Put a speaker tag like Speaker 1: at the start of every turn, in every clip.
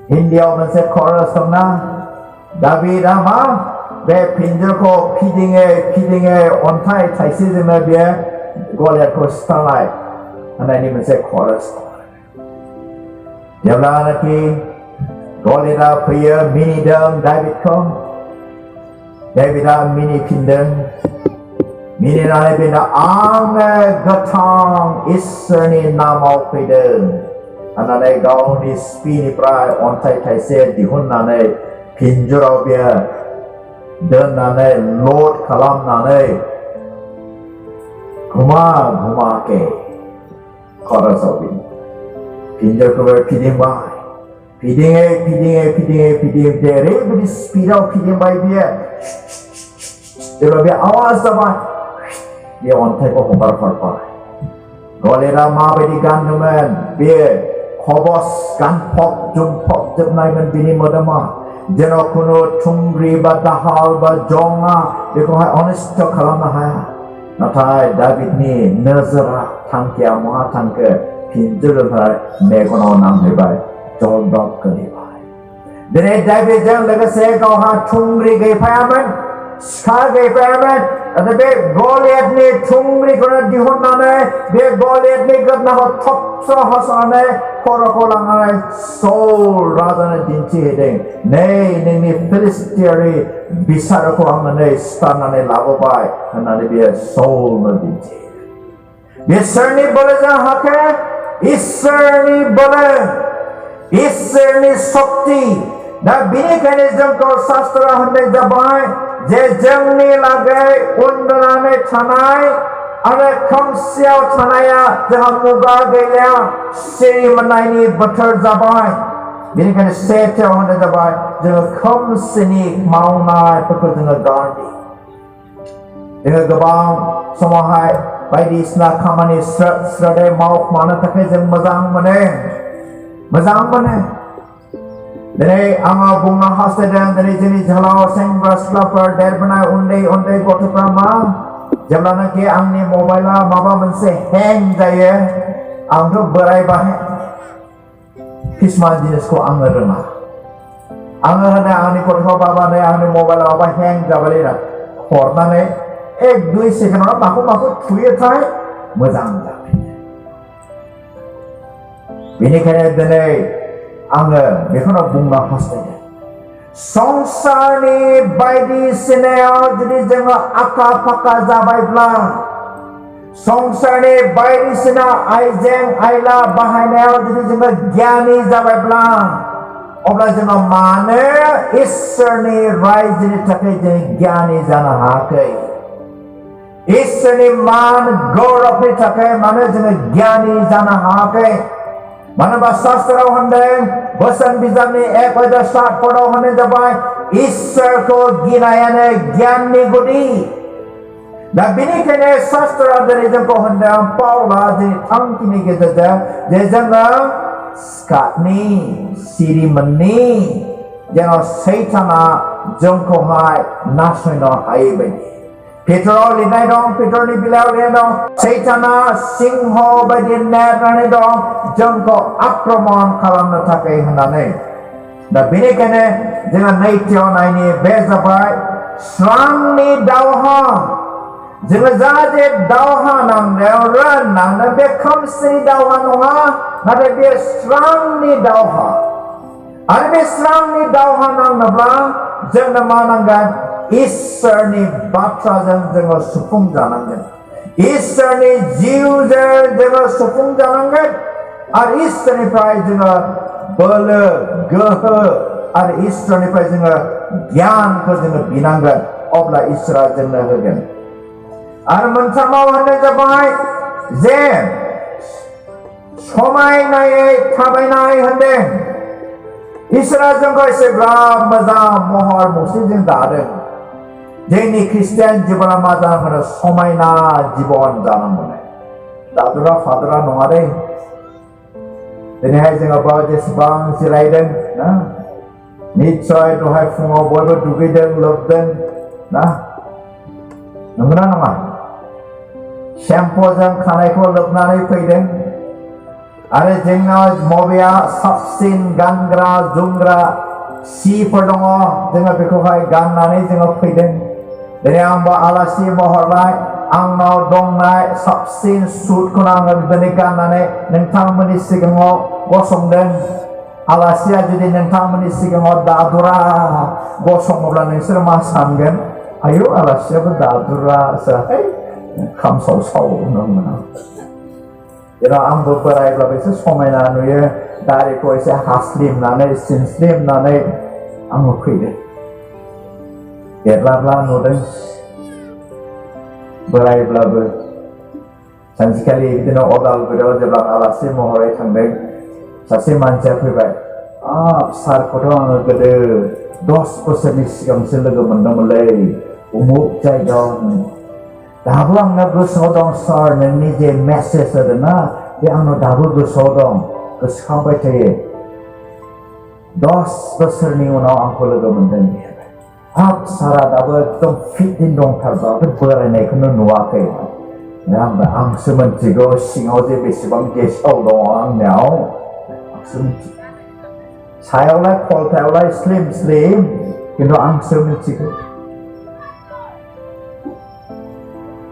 Speaker 1: Hindiयाव मोनसे chorus दंना दाबिदा मा बे पिन्जरखौ फिदिङै अन्थाइ थाइसेजोंनो बियो गलियाथखौ सिथारनाय होननायनि मोनसे chorus जेब्लानाखि गलियाथआ फैयो मिनिदों दाबिदा मिनिफिनदों मिनिनानै बिनो आङो गोथां इसोरनि नामाव फैदों होननानै गावनि सिपिनिफ्राय अन्थाइ थाइसे दिहुननानै पिन्जराव बियो दोननानै लड खालामनानै घुमाके खरसाव पिन्जरखौबो फिदिंबाय फिदिङै ओरैबायदि स्पिडाव फिदिंबाय बियो जेब्ला बे आवाज जाबाय बे अन्थाइखौ हगारहरबाय गलियाथआ माबायदि गानदोंमोन बे खबस गानफब जोमफबजोबनायमोन बिनि मोदोमा जेन' खुनु थुंग्रि बा दाहाल बा जङा बेखौहाय अनिष्ट खालामनो हाया नाथाय दाबिदनि नोजोरा थांखिया मा थांखो पिन्जरनिफ्राय मेगनाव नांहैबाय जलदब गोलैबाय दिनै दाबिदजों लोगोसे गावहा थुंग्रि गैफायामोन सिखा गैफायामोन नाथाय बे गलियाथनि थुंग्रिखौनो दिहुननानै बे गलियाथनि गोदनाखौ थबस्र' हास'नानै खर'खौ लांनानै सौल राजानो दिन्थिहैदों नै नोंनि फिलिस्टियारि बिसारखौ आङो नै सिथारनानै लाबोबाय होननानै बियो सौलनो दिन्थिहैदों बिसोरनि बोलोजों हाखे इसोरनि बोलो इसोरनि शक्ति दा बेनिखायनो जोंखौ शास्त्रआ होननाय जाबाय जे जोंनि लागै उन्दुनानै थानाय आरो खोमसियाव थानाया जोंहा मुगा गैलिया सिरि मोननायनि बोथोर जाबाय बेनिखायनो सेथियाव होननाय जाबाय जोङो खोमसिनि मावनायफोरखौ जोङो गारनि जोङो गोबां समावहाय बायदिसिना खामानि स्रोदै मावनो थाखाय जों मोजां मोनो दिनै आङो बुंनो हास्थायदों दिनै जोंनि जोहोलाव सेंग्रा सिख्लाफोर देरबोनाय उन्दै गथ'फ्रा मा जेब्लानाखि आंनि मबाइला माबा मोनसे हें जायो आंथ' बोरायबाय किसुमान जिनिसखौ आङो रोङा आङो होनो आंनि गथ'खौ बाबानो आंनि मबाइला माबा हें जाबाय हरनानै 1-2 सेकेन्डआव माखौ थुयोथाय मोजां जाबाय बेनिखायनो दिनै आङो बेखौनो बुंनो हास्थायदों संसारनि बायदिसिनायाव जुदि जोङो आखा फाखा जाबायब्ला संसारनि बायदिसिना आइजें आइला बाहायनायाव जुदि जोङो गियानि जाबायब्ला अब्ला जोङो मानो इसोरनि रायजोनि थाखाय जों गियानि जानो हायाखै इसोरनि मान गौरबनि थाखाय मानो जोङो गियानि जानो हायाखै मानोबा शास्त्रआव होनदों बोसोन बिजाबनि 1:7 पदआव होननाय जाबाय इसोरखौ गिनायानो गियाननि गुदि दा बेनिखायनो शास्त्रआ दिनै जोंखौ होनदों पाउला जोंनि थांखिनि गेजेरजों जे जोङो सिखातनि सिरिमोननि जेन' सैताना जोंखौहाय नासयनो हायै बायदि पेट्रआव लिरनाय दं पेट्रनि बिलायाव लिरनाय दं सैताना सिंह बायदि नेरनानै दं जोंखौ आक्रमण खालामनो थाखाय होननानै दा बेनिखायनो जोङो नैथियाव नायनि बे जाबाय स्रांनि दावहा जोङो जाहाथे दावहा नांदों बे खोमसिनि दावहा नङा नाथाय बे स्रांनि दावहा आरो बे स्रांनि दावहा नांनोब्ला जोंनो मा नांगोन इसोरनि बाथ्राजों जोङो सुफुंजानांगोन इसोरनि जिउजों जोङो सुफुंजानांगोन आरो इसोरनिफ्राय जोङो बोलो गोहो आरो इसोरनिफ्राय जोङो गियानखौ जोङो बिनांगोन अब्ला इसोरा जोंनो होगोन आरो मोनथामाव होननाय जाबाय जे समायनायै थाबायनाय होनदों इसोरा जोंखौ एसेग्राब मोजां महर मुस्रिजों दादों जोंनि ख्रिस्टियान जिबना मा जानांगौ समायना जिबन जानांगौ दादुरा फादुरा नङा दे दिनैहाय जोङो बाव जेसेबां जिरायदों ना निस्सय दहाय फुङाव बयबो दुगैदों लोबदों ना नंगौना नङा शेम्पुजों खानायखौ लोबनानै फैदों Aरो जोंनाव मबेया साबसिन गानग्रा जोमग्रा सिफोर दङ जोङो बेखौहाय गाननानै जोङो फैदों दिनै आंबो आलासि महरै आंनाव दंनाय साबसिन सुटखौनो आङो दिनै गाननानै नोंथांमोननि सिगाङाव गसंदों आलासिया जुदि नोंथांमोननि सिगाङाव दादुरा गसङोब्ला नोंसोर मा सानगोन आयु आलासियाबो दादुरासोहाय खामसाव साव नंगौना जेराव आंबो बोरायब्लाबो एसे समायना नुयो दारिखौ एसे हास्लिमनानै सिनस्लिमनानै आङो फैदों देरलाब्ला नुदों बोरायब्लाबो सानसेखालि बिदिनो अदालगुरियाव जेब्ला आलासि महरै थांदों सासे मानसिया फैबाय सारखौथ' आङो गोदो 10 बोसोरनि सिगांसो लोगो मोनदोंमोनलै उमुक जायगायाव दाबो आंना गोसोआव दं सार नोंनि जे मेसेज होदोंना बे आंनाव दाबो गोसोआव दं गोसोखांबाय थायो 10 बोसोरनि उनाव आंखौ लोगो मोनदों हाब सारा दाबो एकदम फिटैनो दंथारबाबो बोरायनायखौनो नुवाखै आंसो मिथिगौ सिङाव जे बेसेबां गेसाव दङ आंनियाव आंसो मिथिगौ सायावलाय खलथायावलाय स्लिम स्लिम खिन्थु आंसो मिथिगौ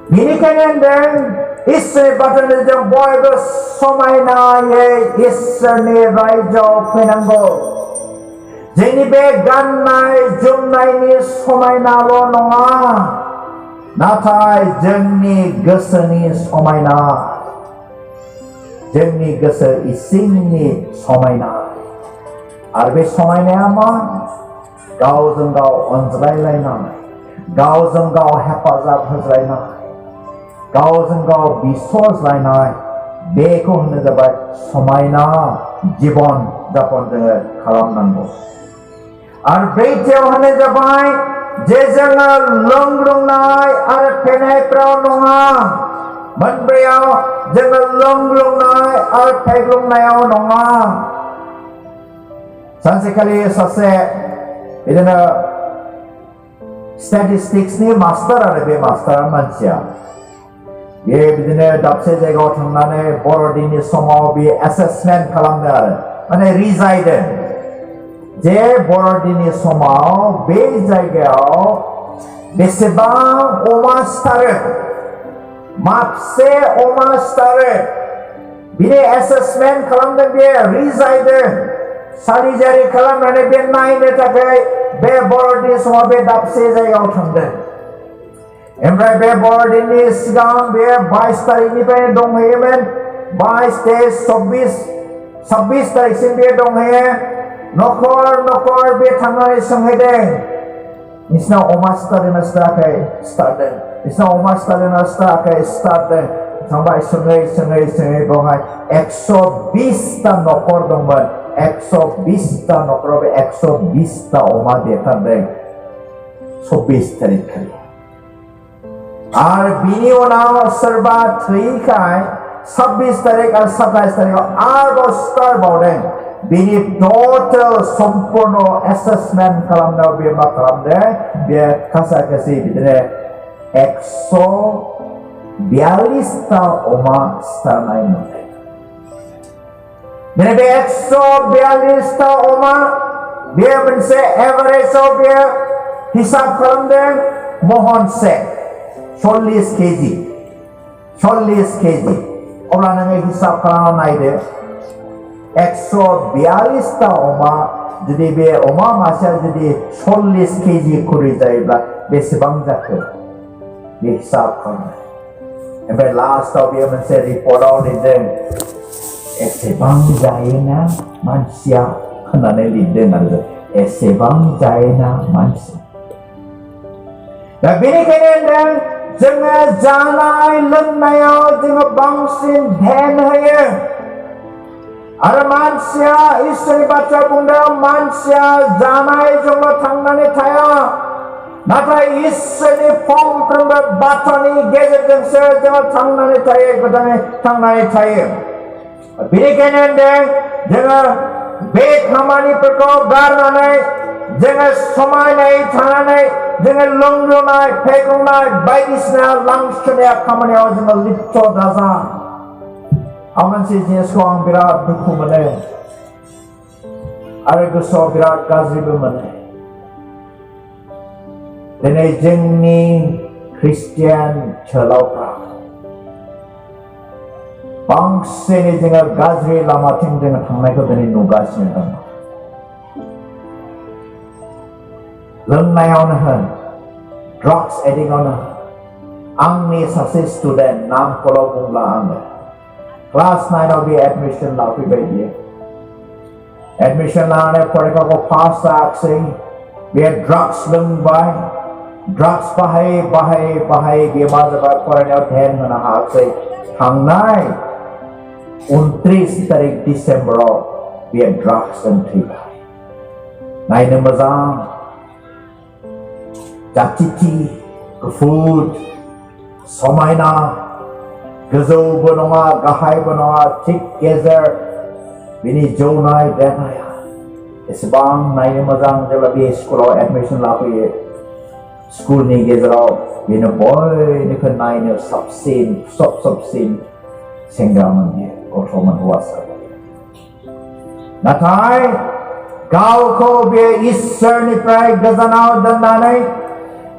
Speaker 1: बेनिखायनो होनदों इसोरनि बाथ्रानि जों बयबो समायनायै इसोरनि रायजोआव फैनांगौ जोंनि बे गाननाय जोमनायनि समायनाल' नङा नाथाय जोंनि गोसोनि समायना जोंनि गोसो इसिंनि समायना आरो बे समायनाया मा गावजों गाव अनज्लायलायनाय गावजों गाव हेफाजाब होज्लायनाय गावजों गाव बिस'ज्लायनाय बेखौ होनो जाबाय समायना जीवन जापन जोङो खालामनांगौ आरो ब्रैथियाव होनो जाबाय जे जोङो लोंग्लुंनाय आरो फेनायफ्राव नङा मोनब्रैयाव जोङो लोंग्लुंनाय आरो फेग्लुंनायाव नङा सानसेखालि सासे बिदिनो स्टेटिस्टिक्सनि मास्टार आरो बे मास्टारा मानसिया बे बिदिनो दाबसे जायगायाव थांनानै बर'दिननि समाव बे एसेसमेन्ट खालामदों आरो माने रिजायदों जे बर'दिननि समाव बे जायगायाव बेसेबां अमा सिथारो माबसे अमा सिथारो बिनि एसेसमेन्ट खालामदों बे रिजायदों सारिजारि खालामनानै बे नायनो थाखाय बे बर'दिननि समाव बे दाबसे जायगायाव थांदों ओमफ्राय बे बर'दिननि सिगां बे 22 तारिखनिफ्राय दंहैयोमोन 22 23 26 तारिखसिम बे दंहैयो न'खर न'खर बे थांनानै सोंहैदों नोंसिनाव अमा सिथारदोंना सिथाराखै सिथारदों नोंसिनाव अमा सिथारदोंना सिथाराखै सिथारदों थांबाय सोङै सोङै सोङै बेवहाय 120टा न'खर दंमोन 120टा न'खराव बे 120टा अमा देथारदों 24 तारिखखालि आरो बिनि उनाव सोरबा थैखाय 26 तारिख आरो 27 तारिखआव आरोबाव सिथारबावदों बिनि टटेल सम्पूर्ण एसेसमेन्ट खालामनायाव बे मा खालामदों बे खासा खासि बिदिनो 142टा अमा सिथारनाय मोनदों दिनै बे 142टा अमा बे मोनसे एभारेजआव बे हिसाब खालामदों महनसे 40 केजि अब्ला नोङो हिसाब खालामना नायदो 142टा अमा जुदि बे अमा मासेया जुदि 40 केजि खरि जायोब्ला बेसेबां जाखो बे हिसाब खालामनाय ओमफ्राय लास्टआव बे मोनसे रिपर्टआव लिरदों एसेबां जायोना मानसिया होननानै लिरदों आरो एसेबां जायोना मानसि दा बेनिखायनो होनदों जोङो जानाय लोंनायाव जोङो बांसिन ध्यान होयो आरो मानसिया इसोरनि बाथ्रा बुंदों मानसिया जानायजोंल' थांनानै थाया नाथाय इसोरनि फंफ्रोमबो बाथ्रानि गेजेरजोंसो जोङो थांनानै थायो गोदानै थांनानै थायो बेनिखायनो होनदों जोङो बे खामानिफोरखौ गारनानै जोङो समायनायै थानानै जोङो लोंग्लुंनाय फेग्लुंनाय बायदिसिना लांसुनाय खामानियाव जोङो लिप्त दाजा Amansi jinisku ang birat duku mene. Arw gosoआव birat गाज्रिबो mene. Diनै जोंनि Christian ओनसोलावफ्रा बांसिनै जोङो गाज्रि लामाथिं जोङो थांनायखौ दिनै नुगासिनो दङ। लोंनायावनो होन, ड्राग्स एडिक्टआवनो होन, आंनि सासे स्टुडेन्ट नामखौल' बुंला आङो क्लास 9आव बे एडमिशन लाफैबाय बियो। एडमिशन लानानै फरिखाखौ पास जायाखिसै, बे ड्राग्स लोंबाय, ड्राग्स बाहायै बे मा जाबाय फरायनायाव ध्यान होनो हायाखिसै। थांनाय 29 तारिख डिसेम्बराव बे ड्राग्सजों थैबाय। नायनो मोजां, जाथिथि, गुफुर, समायना, गोजौबो नङा गाहायबो नङा, थिग गेजेर, बिनि जौनाय देहाया एसेबां नायनो मोजां। जेब्ला बे स्कुलाव एडमिशन लाफैयो, स्कुलनि गेजेराव बेनो बयनिख्रुइ नायनो साबसिन सेंग्रामोन बियो, गथ'मोन, हौवासा। नाथाय गावखौ बे इसोरनिफ्राय गोजानाव दोननानै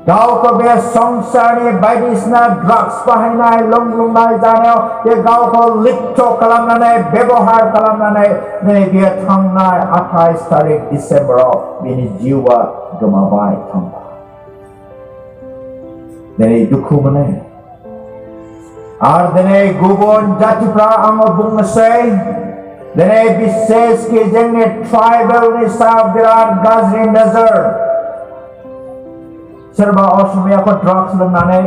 Speaker 1: गावखौ बे संसारनि बायदिसिना ड्राग्स बाहायनाय, लोंनाय जानायाव बे गावखौ लिप्त खालामनानै, बेबहार खालामनानै दिनै बियो थांनाय 28 तारिख डिसेम्बराव बिनि जिउआ गोमाबाय, थांबाय। दिनै दुखु मोनो। आरो दिनै गुबुन जातिफ्रा आङो बुंनोसै, दिनै बिसेसखि जोंनि ट्राइबेलनि सायाव बिराद गाज्रि नोजोर। सोरबा असमियाखौ ड्राग्स लोंनानै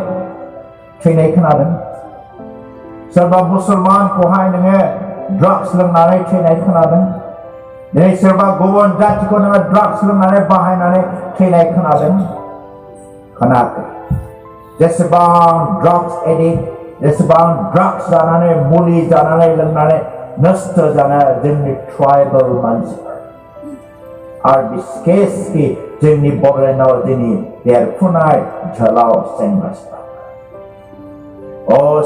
Speaker 1: थैनाय खोनादों, सोरबा मुसलमानखौहाय नोङो ड्राग्स लोंनानै थैनाय खोनादों, दिनै सोरबा गुबुन जातिखौ नोङो ड्राग्स लोंनानै बाहायनानै थैनाय खोनादों। खोनायाखै? जेसेबां ड्राग्स एडिक्ट, जेसेबां ड्राग्स जानानै, मुलि जानानै, लोंनानै नष्ट जानाय जोंनि ट्राइबेल मानसिफोर आरो बिसेसखि जोंनि बड'लेण्डआव दिनै देरफुनाय जोहोलाव सेंग्रा सिख्ला।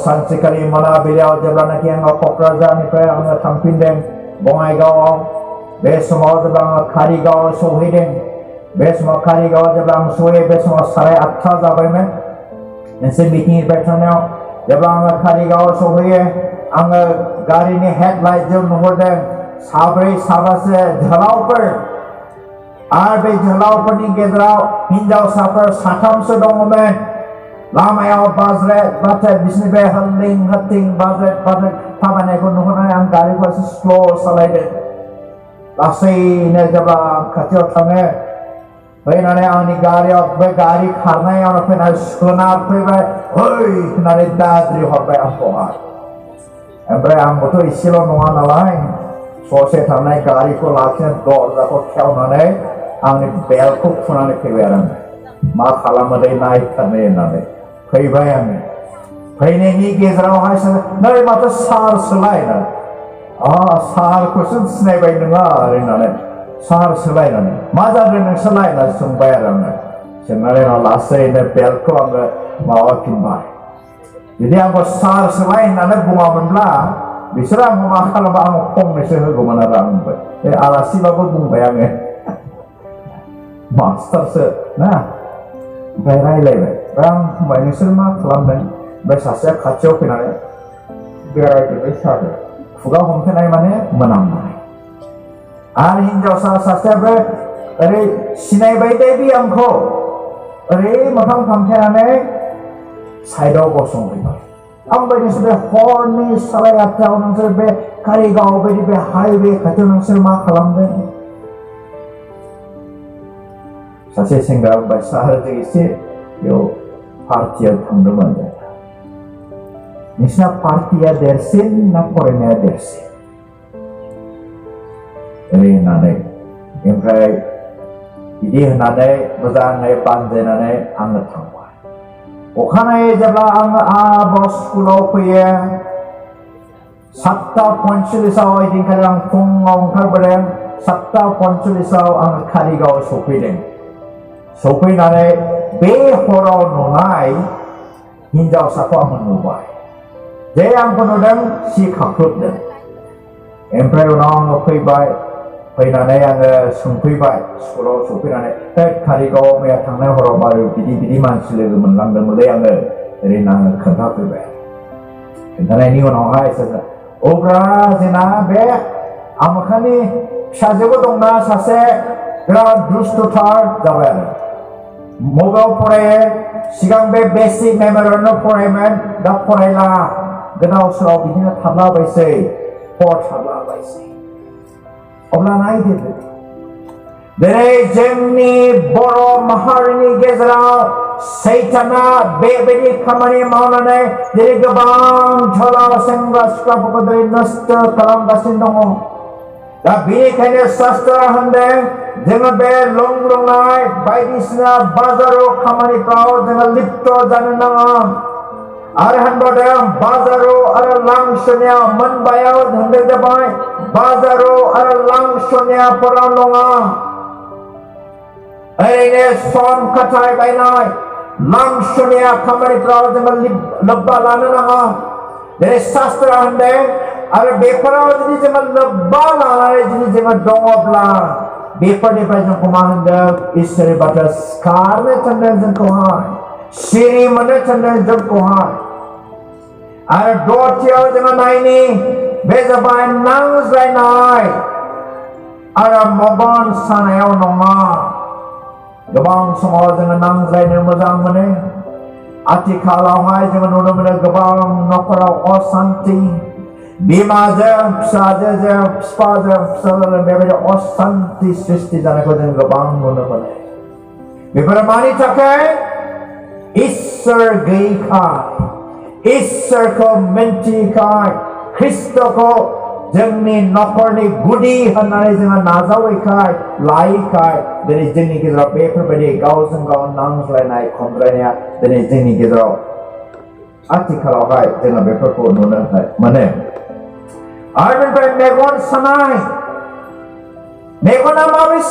Speaker 1: सानसेखालि मोनाबिलियाव जेब्लानाखि आङो क'क्राझारनिफ्राय आङो थांफिनदों बङाइगावआव, बे समाव जेब्ला आङो कारिगावआव सहैदों, बे समाव कारिगावआव जेब्ला आं सहैयो, बे समाव 8:30 जाबायमोन। मोनसे मिटिंनिफ्राय थांनायाव जेब्ला आङो कारिगावआव सहैयो, आङो गारिनि हेडलाइटजों नुहुरदों साब्रैसो जोहोलावफोर, आरो बे जोहोलावफोरनि गेजेराव हिनजावसाफोर 3सो दङमोन। लामायाव बाज्रेद बिसोरनिफ्राय होल्लिं होत्तिं बाज्रेद थाबायनायखौ नुहुरनानै आं गारिखौ एसे स्ल' सालायदों। लासैनो जेब्ला खाथियाव थाङो, फैनानै आंनि गारियाव बे गारि खारनायावनो फैनानै सुना फैबाय, ओइ होननानै दाद्रि हरबाय आंखौहाय। ओमफ्राय आंबोथ' एसेल' नङा नालाय, ससे थांनाय गारिखौ लाखिनानै दरजाखौ खेवनानै आंनि बेल्टखौ खुनानै फैबाय आरो आङो। मा खालामोदै नायथारनो होननानै फैबाय आङो। फैनायनि गेजेरावहाय नै माथो सारसोलाय होननानै, सारखौसो सिनायबाय नङा होननानै, सारसोलायनानै मा जादों नोंसोरलाय होननानै सोंबाय आरो आङो। सोंनानै उनाव लासैनो बेल्टखौ आङो माबाफिनबाय। जुदि आंखौ सारसोलाय होननानै बुङामोनब्ला बिसोरो आंखौ मा खालामबा आंखौ फंनैसो होगौमोन आरो आंबो। बे आलासिबाबो बुंबाय आङो, मास्टारसो ना। ओमफ्राय रायलायबाय, ओमफ्राय आं बुंबाय नोंसोर मा खालामदों? ओमफ्राय सासेया खाथियाव फैनानै बेरायबाय सारदों। खुगा हमथेनाय माने मोनामनाय। आरो हिनजावसा सासेयाबो ओरै सिनायबाय दे बे आंखौ, ओरै मोखां फांथेनानै साइडआव गसंफैबाय। आं बायदिसो बे हरनि 8:30 नोंसोर बे कारिगाव बायदि बे हाइवे खाथियाव नोंसोर मा खालामदों? सासे सेंग्रा बुंबाय, सार जों एसे बेयाव पार्टियाव थांदोंमोन। नोंसिना पार्टिया देरसिन ना फरायनाया देरसिन? ओरै होननानै, ओमफ्राय बिदि होननानै मोजाङै बानजायनानै आङो थांबाय। अखानायै जेब्ला आङो आरोबाव स्कुलाव फैयो, 7:45 ओइदिनखालि आं फुङाव ओंखारबोदों। 7:45 आङो कारिगावआव सफैदों। सफैनानै बे हराव नुनाय हिनजावसाखौ आङो नुबाय। जे आंखौ नुदों सि खाख्रुबदों ओमफ्राय उनाव आङो फैबाय फैनानै आङो सोंफैबाय स्कुलाव सफैनानै कारिगाव मैया थांनाय हराव मारै बिदि मानसि लोगो मोनलांदोंमोनलै आङो ओरैनो आङो खोन्थाफैबाय खोन्थानायनि उनावहाय अब्ला जोंना बे आमोखानि फिसाजोबो दंना सासे बिराद दुस्थुथार जाबाय आरो मबाइल फरायो सिगां बे बेसिक मेम'रियेलनो फरायोमोन दा फरायला गोदाव सोराव बिदिनो थालाबायसै हर थालाबायसै अब्ला नायदो दिनै जोंनि बर' माहारिनि गेजेराव सैताना बेबायदि खामानि मावनानै दिनै गोबांथार सेंग्रा सिख्लाफोरखौ दिनै नस्थ' खालामगासिनो दङ दा बेनिखायनो शास्त्रआ होनदों जोङो बे लोंनाय बायदिसिना बाजाराव खामानिफ्राव जोङो लिप्त जानो नाङा आरो होनबावदों बाजाराव आरो लांसनिया मोनबायाव होनदों जाबाय बाजाराव आरो लांसनियाफोराव नङा ओरैनो सम खाथायबायनाय लांसनिया खामानिफ्राव जोङो लोब्बा लानो नाङा दिनै शास्त्रआ होनदों आरो बेफोराव जुदि जोङो लोब्बा लानानै जुदि जोङो दङब्ला बेफोरनिफ्राय जोंखौ मा होनदों इसोरनि बाथ्रा सिखारनो थिनदों जोंखौहाय सिरि मोननो थिनदों जोंखौहाय आरो दथियाव जोङो नायनि बे जाबाय नांज्लायनाय आरो मगन सानायाव नङा गोबां समाव जोङो नांज्लायनो मोजां मोनो आथिखालावहाय जोङो नुनो मोनो गोबां न'खराव अशान्ति बिमाजों फिसाजोजों बिफाजों फिसाजोजों बेबायदि अशान्ति सृष्टि जानायखौ जों गोबां नुनो मोनो बेफोरो मानि थाखाय इसोर गैयैखाय इसोरखौ मिन्थियैखाय ख्रिस्ट'खौ जोंनि न'खरनि गुदि होननानै जोङो नाजावैखाय लायैखाय दिनै जोंनि गेजेराव बेफोरबायदि गावजों गाव नांज्लायनाय खमज्लायनाया दिनै जोंनि गेजेराव आथिखालावहाय जोङो बेफोरखौ नुनो मोनो आरो बेनिफ्राय मेगन सानाय मेगना माबोरै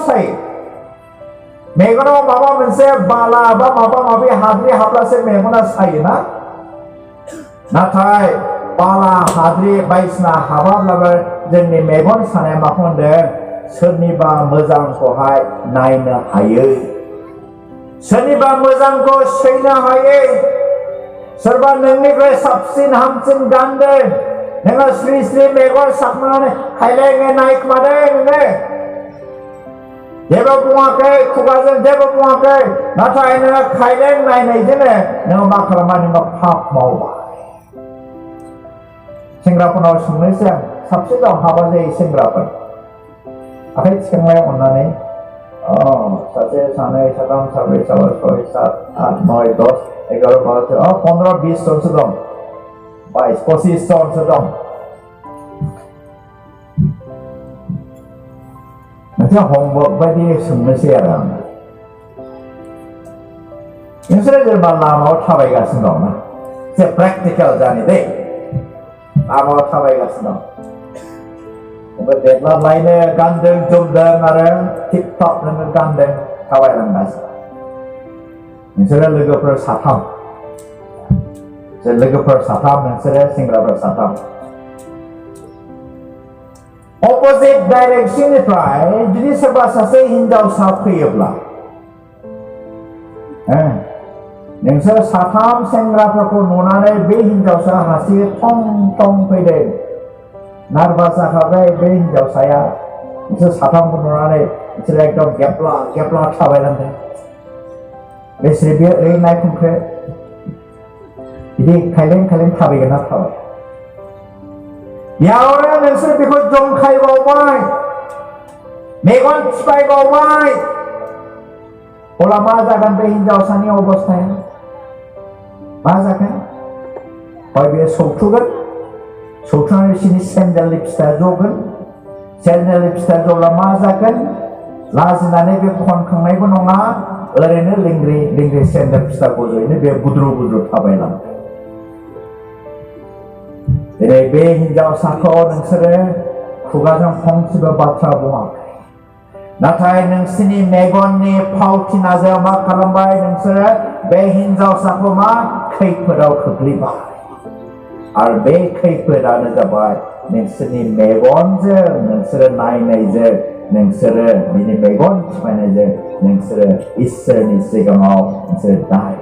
Speaker 1: सायो मेगनाव माबा मोनसे बाला बा माबा माबि हाद्रि हाब्लासो मेगना सायोना नाथाय बाला हाद्रि बायदिसिना हाबाब्लाबो जोंनि मेगन सानाया माखौ होनदों सोरनिबा मोजांखौहाय नायनो हायो सोरनिबा मोजांखौ सैनो हायो सोरबा नोंनिफ्राय साबसिन हामसिन गानदों नोङो स्रि स्रि मेगन साखनानै खायलेंङै नायखोमादों नोङो जेबो बुङाखै खुगाजों जेबो बुङाखै नाथाय नोङो खायलें नायनायजोंनो नोङो मा खालामबाय नोङो पाप मावबाय सेंग्राफोरनाव सोंनोसै आं साबसिन दं हाबा जायो सेंग्राफोर आखाइ थिखांलाय अननानै सासे सानै साथाम साब्रै साबा सय सात आठ नय दस 11 12 15 20 जनसो दं 22 25 जनसो दं मोनसे हमवर्क बायदि सोंनोसै आरो आं नोंसोरो जेनेबा लामायाव थाबायगासिनो दं ना एसे प्रेक्टिकेल जानि दै लामायाव थाबायगासिनो दं देरलालायनो गानदों जोमदों आरो टिप टप नोङो गानदों थाबायलांगासिनो नोंसोरो लोगोफोर साथाम नोंसोरो सेंग्राफोर साथाम अपोजिट डाइरेक्शननिफ्राय जुदि सोरबा सासे हिनजावसा फैयोब्ला नोंसोर साथाम सेंग्राफोरखौ नुनानै बे हिनजावसा हारसिङै थं थं फैदों नार्भास जाखाबाय बे हिनजावसाया नोंसोर साथामखौ नुनानै नोंसोर एकदम गेबला थाबायलांदों बेसे बेयो ओरै नायखुंख्रे बिदि खायलें थाबायगोन ना थाबाय बेयावनो नोंसोर बेखौ जंखायबावबाय मेगन थिफायबावबाय अब्ला मा जागोन बे हिनजावसानि अबस्थाया मा जागोन हय बेयो सौथुनानै बिसोरनि सेन्देल लिपस्टिकआ जगोन सेन्देल लिपस्टिकआ जब्ला मा जागोन लाजिनानै बे खनखांनायबो नङा ओरैनो लिंग्रि सेन्देल फिसा गजयैनो बे बुद्रु थाबायलांगोन दिनै बे हिनजावसाखौ नोंसोरो खुगाजों फंसेबो बाथ्रा बुङाखै नाथाय नोंसोरनि मेगननि फावथिनाजों मा खालामबाय नोंसोरो बे हिनजावसाखौ मा खैफोदाव खोख्लैबाय आरो बे खैफोदानो जाबाय नोंसोरनि मेगनजों नोंसोरो नायनायजों नोंसोरो बिनि मेगन थिफायनायजों नोंसोरो इसोरनि सिगाङाव नोंसोरो दाय